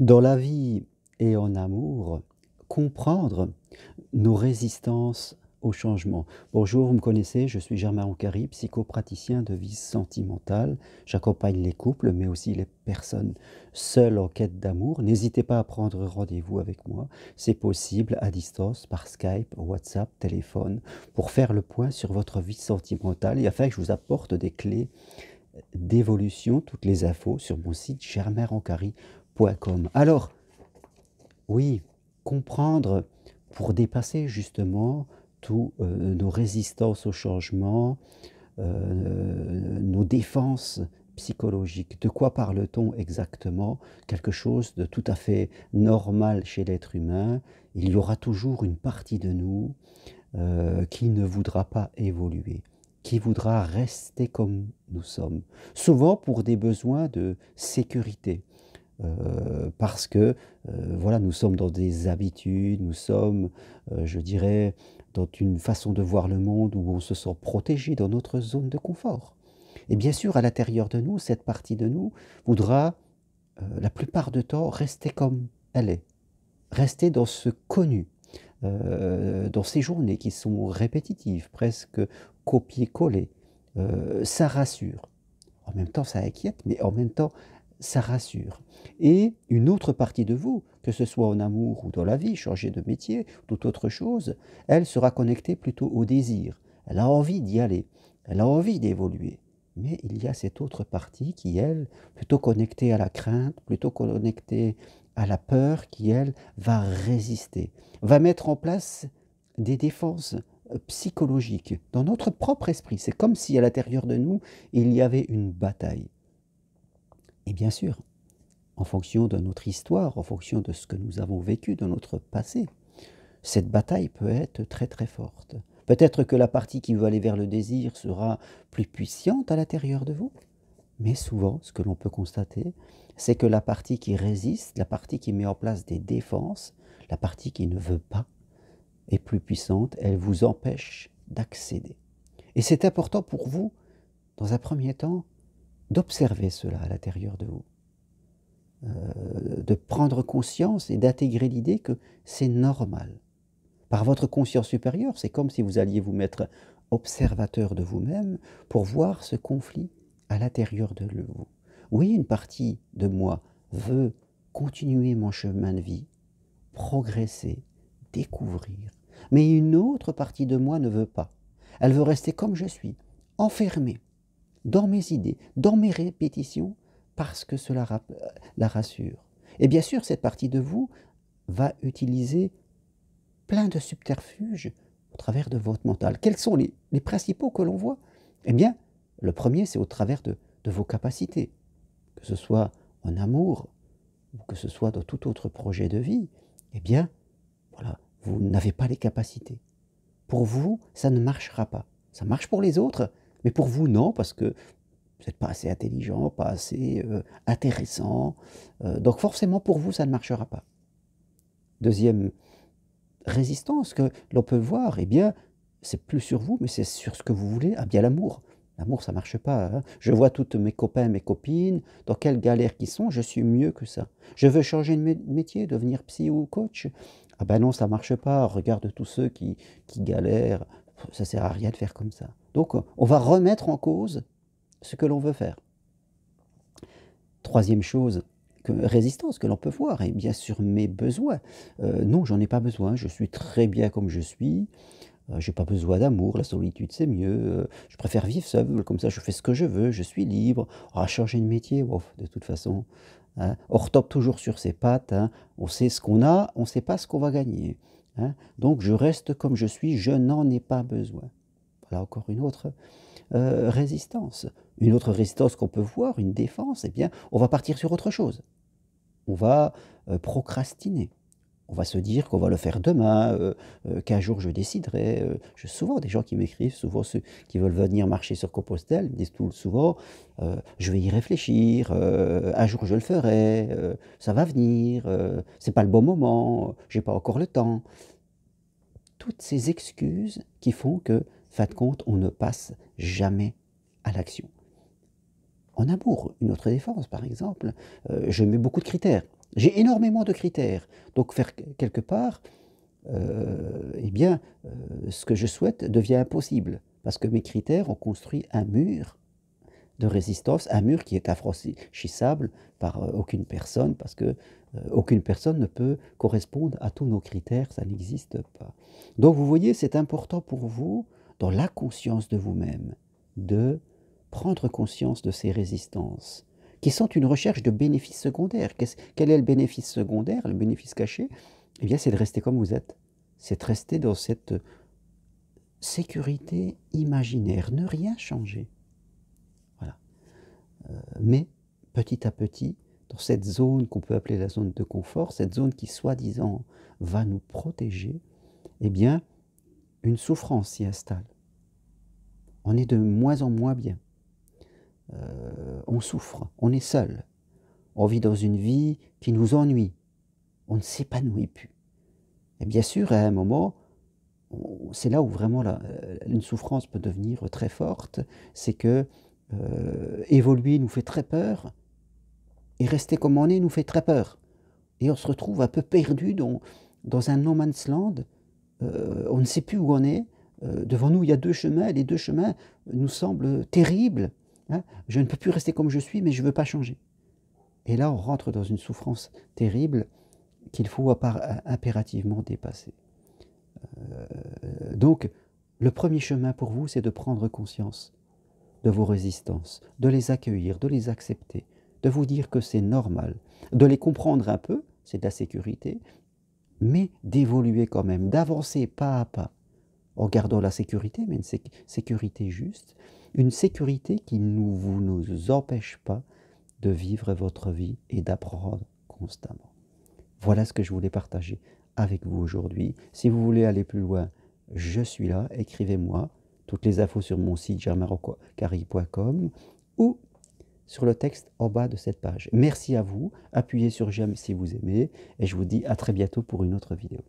Dans la vie et en amour, comprendre nos résistances au changement. Bonjour, vous me connaissez, je suis Germain Ancari, psychopraticien de vie sentimentale. J'accompagne les couples, mais aussi les personnes seules en quête d'amour. N'hésitez pas à prendre rendez-vous avec moi. C'est possible à distance, par Skype, WhatsApp, téléphone, pour faire le point sur votre vie sentimentale et afin que je vous apporte des clés d'évolution, toutes les infos sur mon site germainancari.com. Alors, oui, comprendre pour dépasser justement tous nos résistances au changement, nos défenses psychologiques. De quoi parle-t-on exactement? Quelque chose de tout à fait normal chez l'être humain. Il y aura toujours une partie de nous qui ne voudra pas évoluer, qui voudra rester comme nous sommes. Souvent pour des besoins de sécurité. Parce que voilà, nous sommes dans des habitudes, nous sommes, je dirais, dans une façon de voir le monde où on se sent protégé dans notre zone de confort. Et bien sûr, à l'intérieur de nous, cette partie de nous voudra, la plupart du temps, rester comme elle est, rester dans ce connu, dans ces journées qui sont répétitives, presque copier-coller. Ça rassure. En même temps, ça inquiète, mais en même temps, ça rassure. Et une autre partie de vous, que ce soit en amour ou dans la vie, changer de métier, toute autre chose, elle sera connectée plutôt au désir. Elle a envie d'y aller, elle a envie d'évoluer. Mais il y a cette autre partie qui, elle, plutôt connectée à la crainte, plutôt connectée à la peur, qui, elle, va résister, va mettre en place des défenses psychologiques dans notre propre esprit. C'est comme si à l'intérieur de nous, il y avait une bataille. Et bien sûr, en fonction de notre histoire, en fonction de ce que nous avons vécu dans notre passé, cette bataille peut être très très forte. Peut-être que la partie qui veut aller vers le désir sera plus puissante à l'intérieur de vous, mais souvent, ce que l'on peut constater, c'est que la partie qui résiste, la partie qui met en place des défenses, la partie qui ne veut pas, est plus puissante, elle vous empêche d'accéder. Et c'est important pour vous, dans un premier temps, d'observer cela à l'intérieur de vous. De prendre conscience et d'intégrer l'idée que c'est normal. Par votre conscience supérieure, c'est comme si vous alliez vous mettre observateur de vous-même pour voir ce conflit à l'intérieur de vous. Oui, une partie de moi veut continuer mon chemin de vie, progresser, découvrir. Mais une autre partie de moi ne veut pas. Elle veut rester comme je suis, enfermée dans mes idées, dans mes répétitions, parce que cela la rassure. Et bien sûr, cette partie de vous va utiliser plein de subterfuges au travers de votre mental. Quels sont les principaux que l'on voit? Eh bien, le premier, c'est au travers de vos capacités, que ce soit en amour ou que ce soit dans tout autre projet de vie. Eh bien, voilà, vous n'avez pas les capacités. Pour vous, ça ne marchera pas. Ça marche pour les autres, mais pour vous, non, parce que vous n'êtes pas assez intelligent, pas assez intéressant. Donc forcément, pour vous, ça ne marchera pas. Deuxième résistance que l'on peut voir, eh bien, c'est plus sur vous, mais c'est sur ce que vous voulez. Ah bien, l'amour. L'amour, ça ne marche pas. Hein. Je vois toutes mes copains, mes copines, dans quelle galère qu'ils sont, je suis mieux que ça. Je veux changer de métier, devenir psy ou coach. Ah ben non, ça ne marche pas. Regarde tous ceux qui galèrent. Ça ne sert à rien de faire comme ça. Donc, on va remettre en cause ce que l'on veut faire. Troisième chose, résistance que l'on peut voir, et bien sûr mes besoins. Non, j'en ai pas besoin, je suis très bien comme je suis, j'ai pas besoin d'amour, la solitude c'est mieux, je préfère vivre seul, comme ça je fais ce que je veux, je suis libre. Ah, changer de métier, ouf, de toute façon, hein, on retombe toujours sur ses pattes, hein, on sait ce qu'on a, on sait pas ce qu'on va gagner. Hein, donc je reste comme je suis, je n'en ai pas besoin. Voilà encore une autre résistance. Une autre résistance qu'on peut voir, une défense, eh bien, on va partir sur autre chose. On va procrastiner. On va se dire qu'on va le faire demain, qu'un jour je déciderai. J'ai souvent des gens qui m'écrivent, souvent ceux qui veulent venir marcher sur Compostelle, me disent tout souvent, je vais y réfléchir, un jour je le ferai, ça va venir, c'est pas le bon moment, j'ai pas encore le temps. Toutes ces excuses qui font que, fin de compte, on ne passe jamais à l'action. En amour, une autre défense par exemple, je mets beaucoup de critères. J'ai énormément de critères. Donc faire quelque part, eh bien, ce que je souhaite devient impossible. Parce que mes critères ont construit un mur de résistance, un mur qui est infranchissable par aucune personne, parce que aucune personne ne peut correspondre à tous nos critères, ça n'existe pas. Donc vous voyez, c'est important pour vous, dans la conscience de vous-même, de prendre conscience de ces résistances, qui sont une recherche de bénéfices secondaires. Quel est le bénéfice secondaire, le bénéfice caché? Eh bien, c'est de rester comme vous êtes. C'est de rester dans cette sécurité imaginaire, ne rien changer. Voilà. Mais petit à petit, dans cette zone qu'on peut appeler la zone de confort, cette zone qui soi-disant va nous protéger, eh bien, une souffrance s'y installe. On est de moins en moins bien. On souffre, on est seul. On vit dans une vie qui nous ennuie. On ne s'épanouit plus. Et bien sûr, à un moment, c'est là où vraiment une souffrance peut devenir très forte, c'est que évoluer nous fait très peur, et rester comme on est nous fait très peur. Et on se retrouve un peu perdu dans un no man's land, on ne sait plus où on est, devant nous il y a deux chemins, les deux chemins nous semblent terribles, hein. Je ne peux plus rester comme je suis, mais je ne veux pas changer. Et là on rentre dans une souffrance terrible qu'il faut impérativement dépasser. Donc le premier chemin pour vous, c'est de prendre conscience de vos résistances, de les accueillir, de les accepter, de vous dire que c'est normal, de les comprendre un peu, c'est de la sécurité, mais d'évoluer quand même, d'avancer pas à pas, en gardant la sécurité, mais une sécurité juste, une sécurité qui ne nous empêche pas de vivre votre vie et d'apprendre constamment. Voilà ce que je voulais partager avec vous aujourd'hui. Si vous voulez aller plus loin, je suis là, écrivez-moi. Toutes les infos sur mon site germainrocari.com ou sur le texte en bas de cette page. Merci à vous, appuyez sur j'aime si vous aimez et je vous dis à très bientôt pour une autre vidéo.